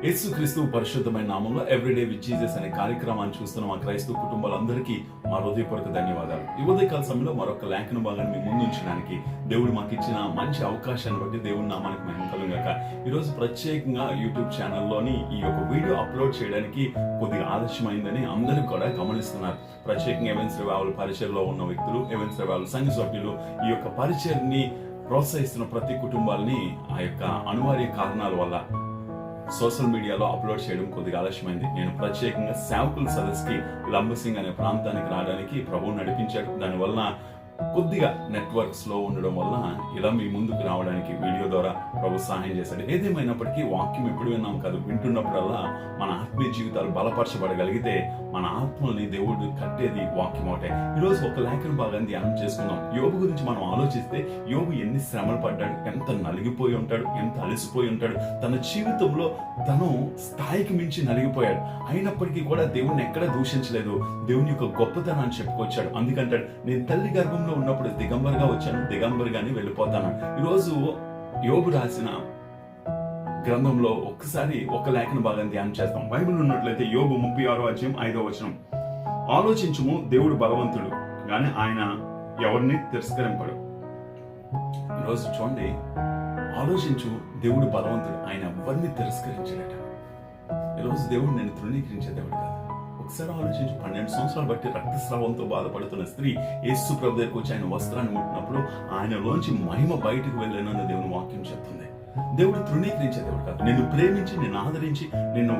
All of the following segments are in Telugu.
యేసుక్రీస్తు పరిశుద్ధమైన నామంలో ఎవ్రీడే విత్ జీసస్ అనే కార్యక్రమాన్ని చూస్తున్న మా క్రైస్తవ కుటుంబాలందరికీ మా హృదయపూర్వక ధన్యవాదాలు. ఈ ఉదయకాల సమయంలో మరొక లేఖన భాగాన్ని మీ ముందు ఉంచడానికి దేవుడు మాకు ఇచ్చిన మంచి అవకాశాన్ని బట్టి దేవుడి నామానికి మహిమ కలుగుగాక. ఈరోజు ప్రత్యేకంగా యూట్యూబ్ ఛానల్లోని ఈ యొక్క వీడియో అప్లోడ్ చేయడానికి కొద్దిగా ఆలస్యమైందని అందరూ కూడా గమనిస్తున్నారు. ప్రత్యేకంగా ఎవెన్స్ రివైవల్ పరిచయలో ఉన్న వ్యక్తులు, ఎవెన్స్ రివైవల్ సంఘ సభ్యులు ఈ యొక్క పరిచయాన్ని ప్రోత్సహిస్తున్న ప్రతి కుటుంబాలని ఆ యొక్క అనివార్య కారణాల వల్ల సోషల్ మీడియాలో అప్లోడ్ చేయడం కొద్దిగా ఆలస్యమైంది. నేను ప్రత్యేకంగా సేవకుల సదస్సుకి లంబసింగ్ అనే ప్రాంతానికి రావడానికి ప్రభువు నడిపించాడు. దానివల్ల కొద్దిగా నెట్వర్క్ స్లో ఉండడం వల్ల ఇలా మీ ముందుకు రావడానికి వీడియో ద్వారా ప్రభు సహాయం చేశాడు. ఏదేమైనప్పటికీ వాక్యం ఎప్పుడు విన్నాం కాదు, వింటున్నప్పుడల్లా మన ఆత్మీయ జీవితాలు బలపరచబడగలిగితే మన ఆత్మల్ని దేవుడు కట్టేది వాక్యం ఒకటే. ఈరోజు ఒక లేఖన భాగాన్ని ధ్యానం చేసుకుందాం. యోబు గురించి మనం ఆలోచిస్తే యోబు ఎన్ని శ్రమలు పడ్డాడు, ఎంత నలిగిపోయి ఉంటాడు, ఎంత అలసిపోయి ఉంటాడు. తన జీవితంలో తను స్థాయికి మించి నలిగిపోయాడు. అయినప్పటికీ కూడా దేవుణ్ణి ఎక్కడ దూషించలేదు, దేవుని యొక్క గొప్పతనాన్ని చెప్పుకొచ్చాడు. అందుకంటాడు, నేను తల్లి గర్భంలో ఉన్నప్పుడు దిగంబర్గా వచ్చాను, దిగంబర్గానే వెళ్ళిపోతాను. ఈరోజు యోబు రాసిన గ్రంథంలో ఒక్కసారి ఒక లేఖన భాగాన్ని ధ్యానం చేస్తాం. బైబిల్ ఉన్నట్లయితే యోబు 36:5 ఆలోచించుము, దేవుడు బలవంతుడు కానీ ఆయన ఎవరిని తిరస్కరింపడు. ఈరోజు చూడండి, ఆలోచించు, దేవుడు బలవంతుడు, ఆయన ఎవరిని తిరస్కరించాడట. ఈరోజు దేవుడు నేను తృణీకరించే దేవుడు కాదు. ఒకసారి ఆలోచించి, 12 సంవత్సరాలు బట్టి రక్తస్రావంతో బాధపడుతున్న స్త్రీ యేసు ప్రభు దగ్గరికి వచ్చి ఆయన వస్త్రాన్ని ముట్టినప్పుడు ఆయనలోంచి మహిమ బయటకు వెళ్ళినని దేవుని వాక్యం చెప్తుంది. దేవుడు తృణీకరించే దేవుడు కాదు. నిన్ను ప్రేమించి, నిన్ను ఆదరించి, నిన్ను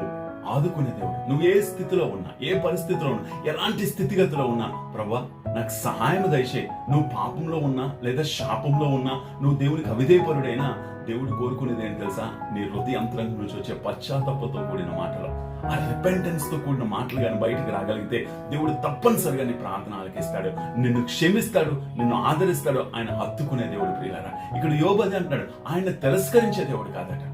ఆదుకునే దేవుడు. నువ్వు ఏ స్థితిలో ఉన్నా, ఏ పరిస్థితిలో ఉన్నా, ఎలాంటి స్థితిగతిలో ఉన్నా, ప్రభా నాకు సహాయం దయచేయి. నువ్వు పాపంలో ఉన్నా లేదా శాపంలో ఉన్నా, నువ్వు దేవునికి అవిధేయపరుడైనా, దేవుడు కోరుకునేది ఏంటి తెలుసా? నీ హృదయ అంతరంగం నుంచి వచ్చే పశ్చాత్తాపంతో కూడిన మాటలు, ఆ రిపెంటెన్స్ తో కూడిన మాటలు కానీ బయటకు రాగలిగితే దేవుడు తప్పనిసరిగా నీ ప్రార్థన ఆలకిస్తాడు, నిన్ను క్షమిస్తాడు, నిన్ను ఆదరిస్తాడు. ఆయన హత్తుకునే దేవుడు ప్రియులారా. ఇక్కడ యోబు అదే అంటున్నాడు, ఆయన తిరస్కరించే దేవుడు కాదట,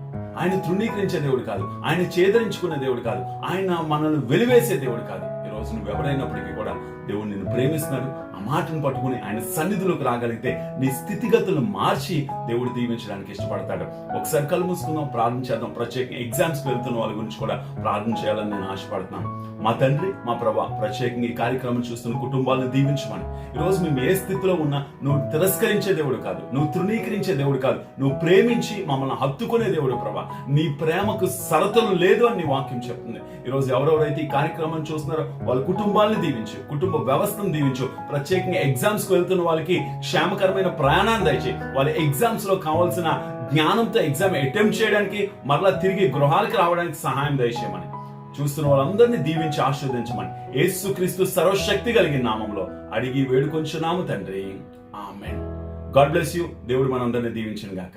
ఆయన తృణీకరించే దేవుడు కాదు, ఆయన చేదరించుకునే దేవుడు కాదు, ఆయన మనల్ని వెలివేసే దేవుడు కాదు. ఈరోజు నువ్వు ఎవరైనప్పటికీ కూడా దేవుడు నిన్ను ప్రేమిస్తున్నాడు. ఆ మాటను పట్టుకుని ఆయన సన్నిధిలోకి రాగలిగితే నీ స్థితిగతులను మార్చి దేవుడు దీవించడానికి ఇష్టపడతాడు. ఒకసారి కళ్ళు మూసుకుందాం, ప్రార్థన చేద్దాం. ప్రత్యేకంగా ఎగ్జామ్స్కి వెళ్తున్న వాళ్ళ గురించి కూడా ప్రార్థన చేయాలని నేను ఆశపడుతున్నాను. మా తండ్రి, మా ప్రభా, ప్రత్యేకంగా ఈ కార్యక్రమం చూస్తున్న కుటుంబాలను దీవించమని. ఈరోజు మేము ఏ స్థితిలో ఉన్నా నువ్వు తిరస్కరించే దేవుడు కాదు, నువ్వు తృణీకరించే దేవుడు కాదు, నువ్వు ప్రేమించి మమ్మల్ని హత్తుకునే దేవుడు ప్రభా. నీ ప్రేమకు సరతులు లేదు అని నీ వాక్యం చెప్తుంది. ఈరోజు ఎవరెవరైతే ఈ కార్యక్రమం చూస్తున్నారో వాళ్ళ కుటుంబాలను దీవించు, కుటుంబ వ్యవస్థను దీవించు. ప్రత్యేకంగా ఎగ్జామ్స్ కు వెళ్తున్న వాళ్ళకి క్షేమకరమైన ప్రయాణాన్ని దయచేయి. వాళ్ళ ఎగ్జామ్స్ లో కావాల్సిన జ్ఞానంతో ఎగ్జామ్ అటెంప్ట్ చేయడానికి, మరలా తిరిగి గృహాలకు రావడానికి సహాయం దయచేయమని, చూస్తున్న వాళ్ళందరినీ దీవించి ఆశీర్వదించమని యేసుక్రీస్తు సర్వశక్తి కలిగిన నామంలో అడిగి వేడుకొంచున్నాము తండ్రి, ఆమేన్. God bless you. దేవుడు మనందరినీ దీవించును గాక.